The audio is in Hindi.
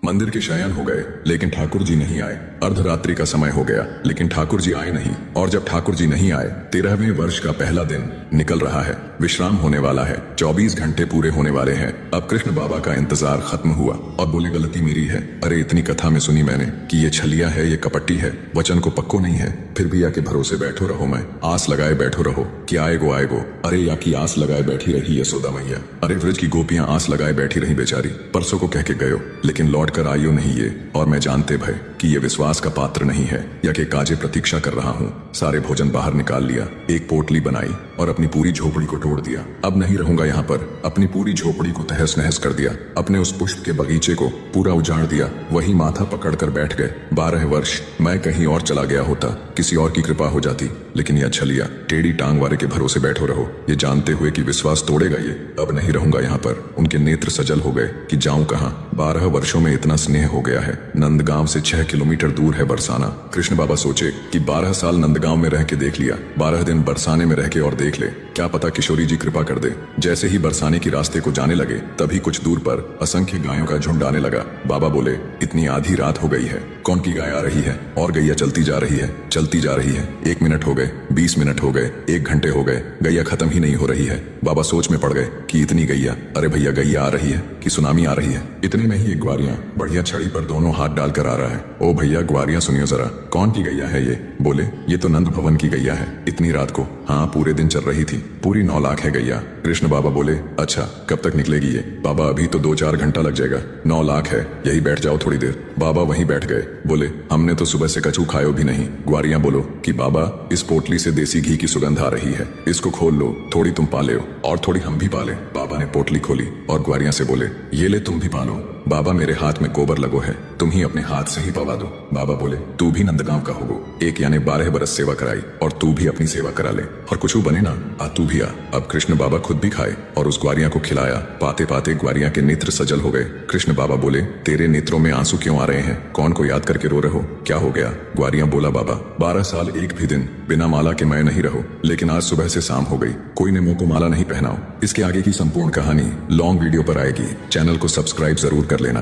मंदिर के शयन हो गए, लेकिन ठाकुर जी नहीं आए। अर्धरात्रि का समय हो गया, लेकिन ठाकुर जी आए नहीं। और जब ठाकुर जी नहीं आए, 13वें वर्ष का पहला दिन निकल रहा है। विश्राम होने वाला है, 24 घंटे पूरे होने वाले हैं। अब कृष्ण बाबा का इंतजार खत्म हुआ और बोले, गलती मेरी है। अरे इतनी कथा में सुनी मैंने कि ये छलिया है, ये कपट्टी है, वचन को पक्को नहीं है। फिर भी आके भरोसे बैठो रहो, मैं आस लगाए बैठो रहो कि आएगो आएगो। अरे या की आस लगाए बैठी रही यशोदा मैया। अरे ब्रज की गोपियां आस लगाए बैठी रही बेचारी। परसों को कह के गयो, लेकिन लौट कर आयो नहीं ये। और मैं जानते भय कि ये विश्वास का पात्र नहीं है, या कि काजे प्रतीक्षा कर रहा हूँ। सारे भोजन बाहर निकाल लिया, एक पोटली बनाई और अपनी पूरी झोपड़ी को तोड़ दिया। अब नहीं रहूंगा यहाँ पर। अपनी पूरी झोपड़ी को तहस नहस कर दिया। अपने उस पुष्प के बगीचे को पूरा उजाड़ दिया। वही माथा पकड़ कर बैठ गए। 12 वर्ष मैं कहीं और चला गया होता, किसी और की कृपा हो जाती। लेकिन यह छलिया टेढ़ी टांग वाले के भरोसे बैठो रहो, ये जानते हुए कि विश्वास तोड़ेगा ये। अब नहीं रहूंगा यहाँ पर। उनके नेत्र सजल हो गए कि जाऊं कहाँ। 12 वर्षों में इतना स्नेह हो गया है। नंदगांव से 6 किलोमीटर दूर है बरसाना। कृष्ण बाबा सोचे कि 12 साल नंदगांव में रह के देख लिया, 12 दिन बरसाने में रह के और देख ले, क्या पता किशोरी जी कृपा कर दे। जैसे ही बरसाने की रास्ते को जाने लगे, तभी कुछ दूर पर असंख्य गायों का झुंड आने लगा। बाबा बोले, इतनी आधी रात हो गई है, कौन की गाय आ रही है? और गैया चलती जा रही है, चलती जा रही है। 1 मिनट हो गए, 20 मिनट हो गए, 1 घंटे हो गए, गैया खत्म ही नहीं हो रही है। बाबा सोच में पड़ गए कि इतनी गैया, अरे भैया गैया आ रही है कि सुनामी आ रही है। इतने में ही एक ग्वारियां बढ़िया छड़ी पर दोनों हाथ डालकर आ रहा है। ओ भैया ग्वारियां सुनियो जरा, कौन की गैया है ये? बोले, ये तो नंद भवन की गैया है। इतनी रात को? हाँ, पूरे दिन चल रही थी। पूरी 9 लाख है गैया। कृष्ण बाबा बोले, अच्छा कब तक निकलेगी ये? बाबा अभी तो 2-4 घंटा लग जाएगा। 9 लाख है, यही बैठ जाओ थोड़ी देर। बाबा वहीं बैठ गए। बोले, हमने तो सुबह से कछू खायो भी नहीं। ग्वारियां बोलो कि बाबा इस पोटली से देसी घी की सुगंध आ रही है, इसको खोल लो, थोड़ी तुम पाले हो और थोड़ी हम भी पाले। बाबा ने पोटली खोली और ग्वारियां से बोले, ये ले तुम भी पालो। बाबा मेरे हाथ में गोबर लगो है, तुम ही अपने हाथ से ही पवा दो। बाबा बोले, तू भी नंदगांव का होगो। एक यानी 12 बरस सेवा कराई और तू भी अपनी सेवा करा ले, और कुछ बने ना, आ तू भी आ। अब कृष्ण बाबा खुद भी खाए और उस ग्वारियां को खिलाया। पाते पाते ग्वारियां के नेत्र सजल हो गए। कृष्ण बाबा बोले, तेरे नेत्रों में आंसू क्यों आ रहे हैं? कौन को याद करके रो रहे हो? क्या हो गया? ग्वारियां बोला, बाबा 12 साल एक भी दिन बिना माला के मैं नहीं रहो, लेकिन आज सुबह से शाम हो गई, कोई ने मुंह को माला नहीं पहनाओ। इसके आगे की संपूर्ण कहानी लॉन्ग वीडियो पर आएगी। चैनल को सब्सक्राइब जरूर कर लेना।